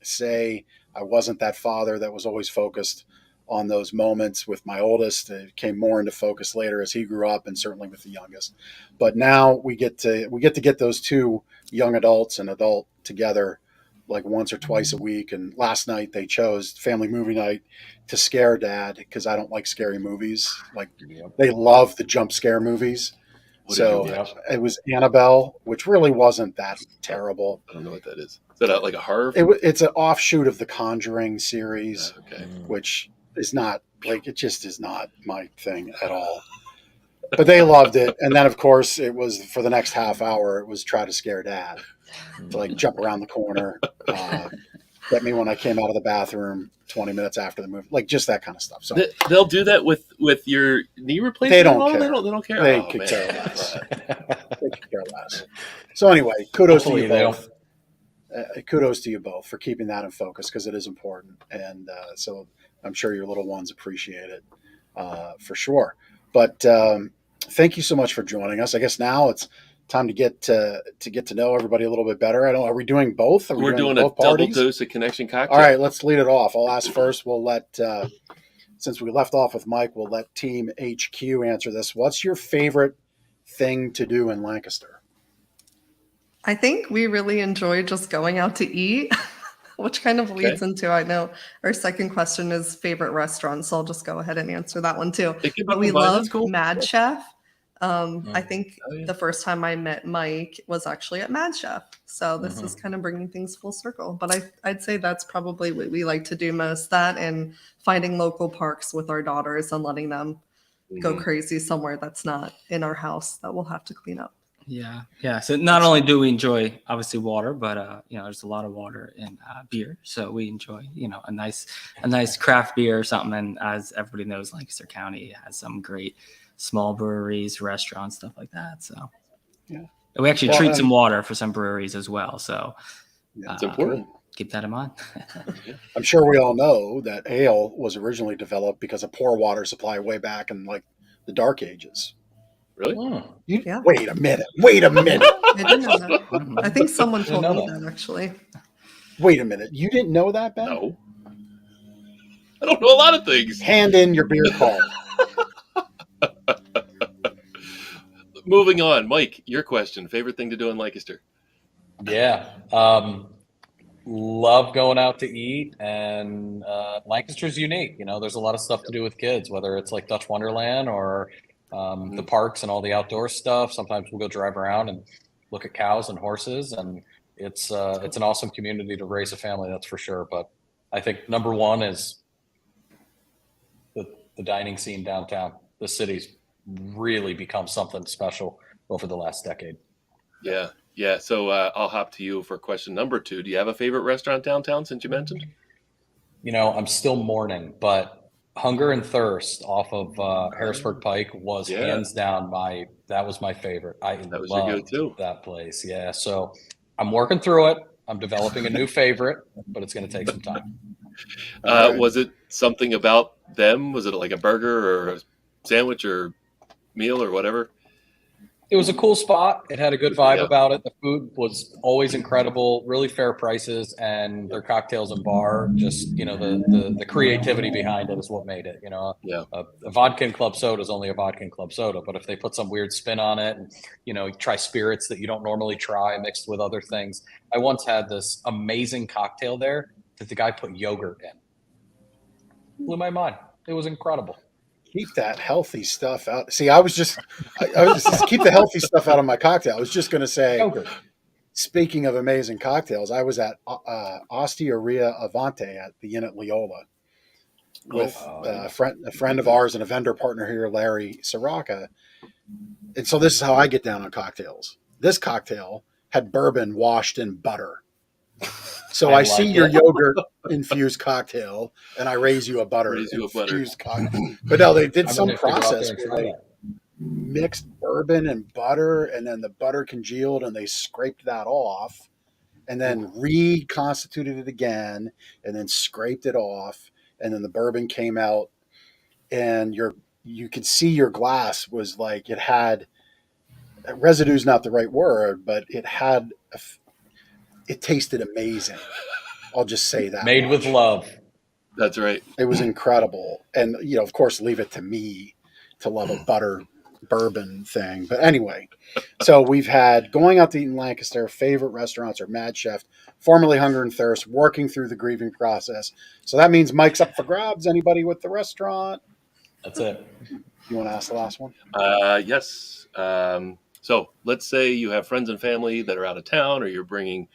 say I wasn't that father that was always focused on those moments with my oldest. It came more into focus later as he grew up, and certainly with the youngest. But now we get to get those two young adults and adult together like once or twice a week. And last night they chose family movie night to scare dad because I don't like scary movies. Like they love the jump scare movies. So it was Annabelle, which really wasn't that terrible. I don't know what that is. Is that like a horror? It's an offshoot of the Conjuring series, which is not like, it just is not my thing at all. But they loved it. And then, of course, it was for the next half hour, it was try to scare dad. To like jump around the corner, get me when I came out of the bathroom 20 minutes after the movie, like just that kind of stuff. So they'll do that with your knee replacement. They don't care. They don't care. They could care less. They could care less. So anyway, kudos to you both. Kudos to you both for keeping that in focus because it is important, and so I'm sure your little ones appreciate it for sure. But thank you so much for joining us. I guess now it's time to get to know everybody a little bit better. Are we doing both? We're doing a double dose of Connection Cocktail. All right, let's lead it off. I'll ask first. We'll let, since we left off with Mike, we'll let Team HQ answer this. What's your favorite thing to do in Lancaster? I think we really enjoy just going out to eat, which kind of leads into, I know our second question is favorite restaurant, so I'll just go ahead and answer that one too. But we love Mad Chef. I think the first time I met Mike was actually at Mad Chef. So this is kind of bringing things full circle. But I'd say that's probably what we like to do most, that and finding local parks with our daughters and letting them go crazy somewhere that's not in our house that we'll have to clean up. Yeah. So not only do we enjoy obviously water, but there's a lot of water in beer. So we enjoy a nice craft beer or something. And as everybody knows, Lancaster County has some great small breweries, restaurants, stuff like that. So we actually treat some water for some breweries as well. So it's important. Keep that in mind. I'm sure we all know that ale was originally developed because of poor water supply way back in like the Dark Ages. Really? Wait a minute. I didn't know that. I think someone told me that actually. Wait a minute. You didn't know that, Ben? No. I don't know a lot of things. Hand in your beer card. Moving on, Mike, your question. Favorite thing to do in Lancaster? Yeah. Love going out to eat, and Lancaster's unique. There's a lot of stuff to do with kids, whether it's like Dutch Wonderland or the parks and all the outdoor stuff. Sometimes we'll go drive around and look at cows and horses, and it's an awesome community to raise a family, that's for sure. But I think number one is the dining scene downtown. The city's really become something special over the last decade. Yeah. So I'll hop to you for question number 2. Do you have a favorite restaurant downtown since you mentioned? I'm still mourning, but Hunger and Thirst off of Harrisburg Pike was hands down that was my favorite. That was your go-to. That place. Yeah. So I'm working through it. I'm developing a new favorite, but it's going to take some time. Was it something about them? Was it like a burger or a sandwich or meal or whatever? It was a cool spot. It had a good vibe Yeah. about it. The food was always incredible, really fair prices, and their cocktails and bar, just, the creativity behind it is what made it. Yeah. A vodka and club soda is only a vodka and club soda, but if they put some weird spin on it, and you try spirits that you don't normally try mixed with other things. I once had this amazing cocktail there that the guy put yogurt in. Blew my mind. It was incredible. Keep that healthy stuff out. See, I was just keep the healthy stuff out of my cocktail. I was just going to say, Yogurt. speaking of amazing cocktails, I was at Osteria Avante at the Inn at Leola with a friend of ours and a vendor partner here, Larry Soraka. And so this is how I get down on cocktails. This cocktail had bourbon washed in butter. So I see your yogurt infused cocktail, and I raise you a butter infused cocktail. But no, they did some process where they mixed bourbon and butter, and then the butter congealed, and they scraped that off, and then reconstituted it again, and then scraped it off, and then the bourbon came out, and you could see your glass was like it had residue is not the right word, but it had it tasted amazing. I'll just say that. Made with love. That's right. It was incredible. And, of course, leave it to me to love a butter bourbon thing. But anyway, so we've had Going Out to Eat in Lancaster, favorite restaurants are Mad Chef, formerly Hunger and Thirst, working through the grieving process. So that means Mike's up for grabs. Anybody with the restaurant? That's it. You want to ask the last one? Yes. So let's say you have friends and family that are out of town, or you're bringing,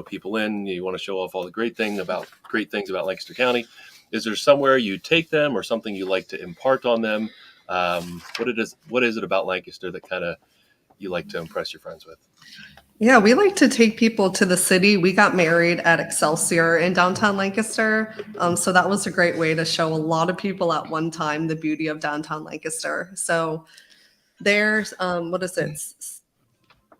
people in. You want to show off all the great things about Lancaster County. Is there somewhere you take them, or something you like to impart on them? What is it about Lancaster that kind of you like to impress your friends with? Yeah, we like to take people to the city. We got married at Excelsior in downtown Lancaster. So that was a great way to show a lot of people at one time the beauty of downtown Lancaster. So there's, what is it?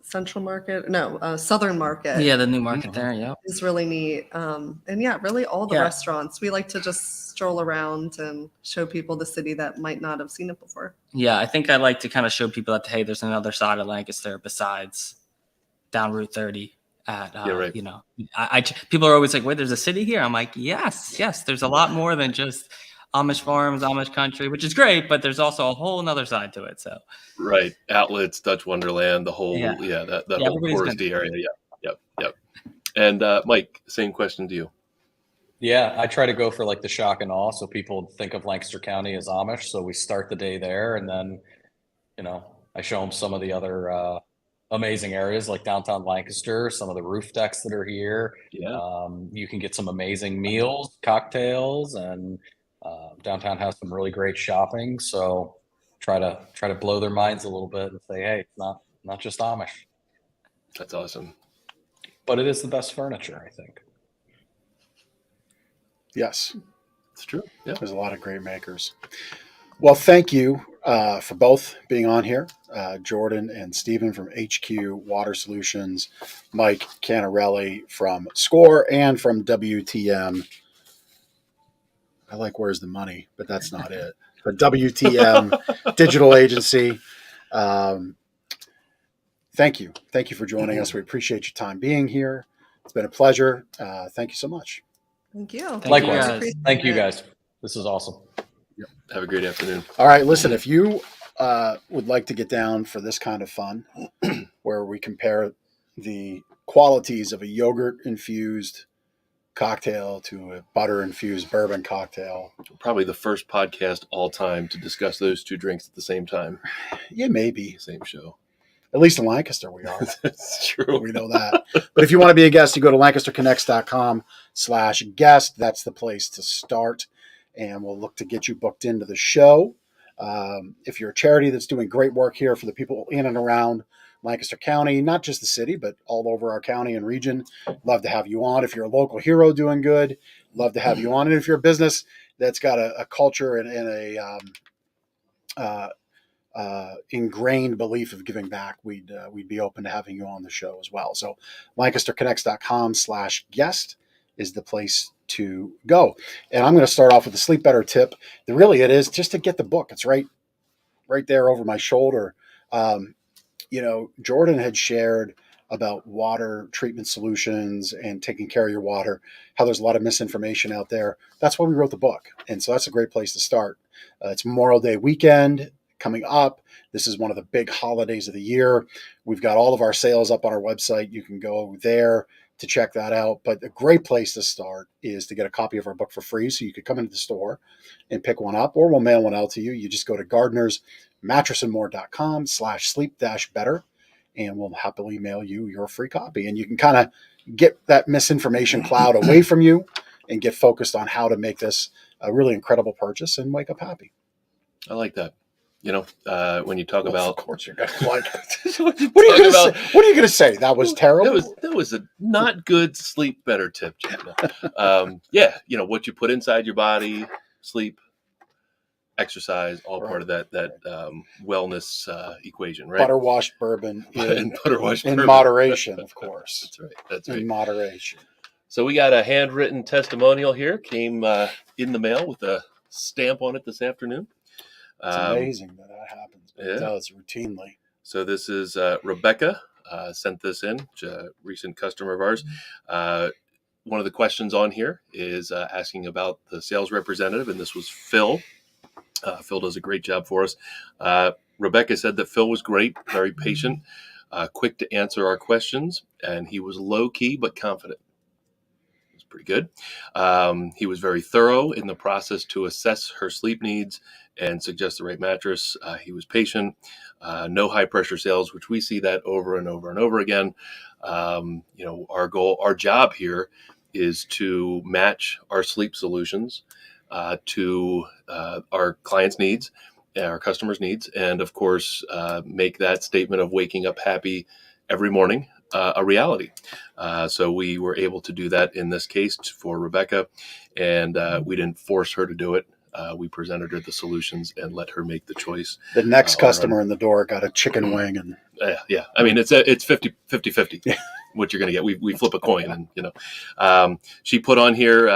Central Market? No, Southern Market. Yeah, the new market there. Yeah. Is really neat. And yeah, really all the restaurants. We like to just stroll around and show people the city that might not have seen it before. Yeah, I think I like to kind of show people that, hey, there's another side of Lancaster besides down Route 30 at, right. People are always like, wait, there's a city here? I'm like, yes, there's a lot more than just Amish farms, Amish country, which is great, but there's also a whole nother side to it. So right, outlets, Dutch Wonderland, the whole that whole touristy area. Yep. And Mike, same question to you. Yeah, I try to go for like the shock and awe, so people think of Lancaster County as Amish. So we start the day there, and then I show them some of the other amazing areas like downtown Lancaster, some of the roof decks that are here. Yeah, you can get some amazing meals, cocktails, and downtown has some really great shopping. So try to blow their minds a little bit and say, hey, it's not just Amish. That's awesome. But it is the best furniture, I think. Yes. It's true. Yeah. There's a lot of great makers. Well, thank you for both being on here, Jordan and Stephen from HQ Water Solutions, Mike Canarelli from SCORE and from WTM. I like Where's the Money, but that's not it. But WTM Digital Agency. Thank you. Thank you for joining us. We appreciate your time being here. It's been a pleasure. Thank you so much. Thank you. Likewise. Thank you, guys. This is awesome. Have a great afternoon. All right. Listen, if you would like to get down for this kind of fun, where we compare the qualities of a yogurt-infused cocktail to a butter-infused bourbon cocktail. Probably the first podcast all time to discuss those two drinks at the same time. Yeah, maybe. Same show. At least in Lancaster, we are. That's true. We know that. But if you want to be a guest, you go to lancasterconnects.com/guest. That's the place to start. And we'll look to get you booked into the show. If you're a charity that's doing great work here for the people in and around Lancaster County, not just the city, but all over our county and region, love to have you on. If you're a local hero doing good, love to have you on. And if you're a business that's got a culture and a ingrained belief of giving back, we'd be open to having you on the show as well. So lancasterconnects.com/guest is the place to go. And I'm going to start off with the Sleep Better tip. It is just to get the book. It's right there over my shoulder. Jordan had shared about water treatment solutions and taking care of your water, how there's a lot of misinformation out there. That's why we wrote the book. And so that's a great place to start. It's Memorial Day weekend coming up. This is one of the big holidays of the year. We've got all of our sales up on our website. You can go there to check that out. But a great place to start is to get a copy of our book for free. So you could come into the store and pick one up, or we'll mail one out to you. You just go to gardnersmattressandmore.com/sleep-better, and we'll happily mail you your free copy. And you can kind of get that misinformation cloud away from you and get focused on how to make this a really incredible purchase and wake up happy. I like that. When you talk about, of course you're going to like it. What are you going to say? That was terrible. That was a not good sleep better tip, Jim. What you put inside your body, sleep, exercise, all part of that wellness equation, right? Butter washed bourbon in moderation, of course. That's right. That's right. In moderation. So we got a handwritten testimonial here. Came in the mail with a stamp on it this afternoon. It's amazing that happens, but it does routinely. So this is Rebecca sent this in, a recent customer of ours. One of the questions on here is asking about the sales representative, and this was Phil. Phil does a great job for us. Rebecca said that Phil was great, very patient, quick to answer our questions, and he was low-key but confident. It was pretty good. He was very thorough in the process to assess her sleep needs and suggest the right mattress. He was patient, no high-pressure sales, which we see that over and over and over again. Our goal, our job here is to match our sleep solutions to our clients' needs, our customers' needs, and of course, make that statement of waking up happy every morning a reality. So we were able to do that in this case for Rebecca, and we didn't force her to do it. We presented her the solutions and let her make the choice. The next customer in the door got a chicken wing, and yeah. I mean, it's 50-50 what you're going to get. We flip a coin, and she put on here.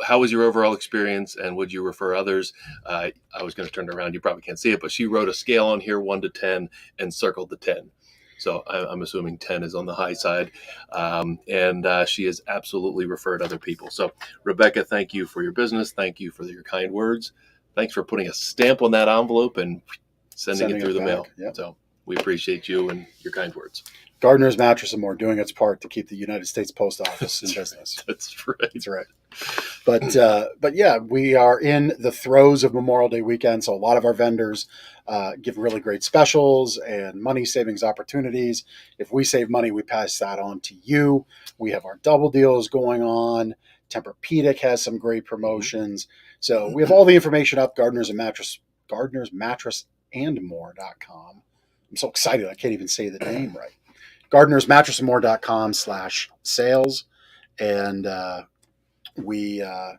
How was your overall experience, and would you refer others? I was going to turn it around. You probably can't see it, but she wrote a scale on here, 1 to 10, and circled the 10. So I'm assuming 10 is on the high side. And she has absolutely referred other people. So Rebecca, thank you for your business. Thank you for your kind words. Thanks for putting a stamp on that envelope and sending it through the mail. Yep. So we appreciate you and your kind words. Gardner's Mattress and More doing its part to keep the United States Post Office in business. That's right. That's right. But yeah, we are in the throes of Memorial Day weekend, so a lot of our vendors give really great specials and money savings opportunities. If we save money, we pass that on to you. We have our double deals going on. Tempur-Pedic has some great promotions. So we have all the information up, gardnersmattressandmore.com. I'm so excited I can't even say the name right. gardnersmattressandmore.com/sales. And we have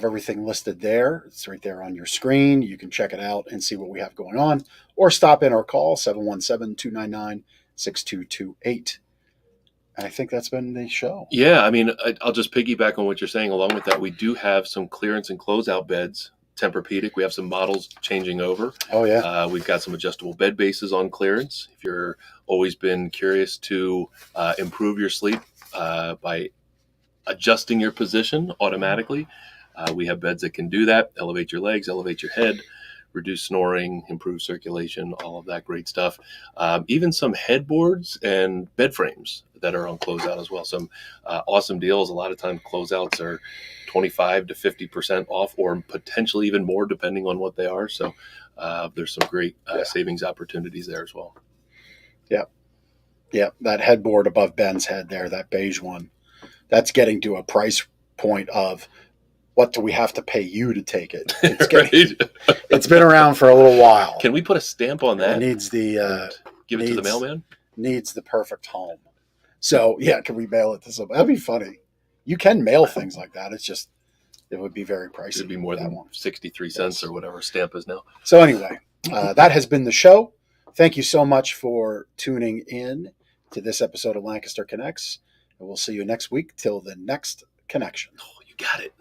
everything listed there. It's right there on your screen. You can check it out and see what we have going on, or stop in or call 717-299-6228. And I think that's been the show. Yeah, I mean, I'll just piggyback on what you're saying. Along with that, we do have some clearance and closeout beds. Tempur-Pedic, we have some models changing over. Oh, yeah. We've got some adjustable bed bases on clearance. If you're always been curious to improve your sleep by adjusting your position automatically, we have beds that can do that. Elevate your legs, elevate your head, reduce snoring, improve circulation, all of that great stuff. Even some headboards and bed frames that are on closeout as well. Some awesome deals. A lot of times closeouts are 25 to 50% off, or potentially even more depending on what they are. So there's some great savings opportunities there as well. Yeah. Yeah. That headboard above Ben's head there, that beige one, that's getting to a price point of, what do we have to pay you to take it? It's been around for a little while. Can we put a stamp on that? It needs the give it to the mailman? Needs the perfect home. So yeah, can we mail it to somebody? That'd be funny. You can mail things like that. It's just, it would be very pricey. It'd be more than 63 cents or whatever stamp is now. So anyway, that has been the show. Thank you so much for tuning in to this episode of Lancaster Connects. And we'll see you next week till the next connection. Oh, you got it.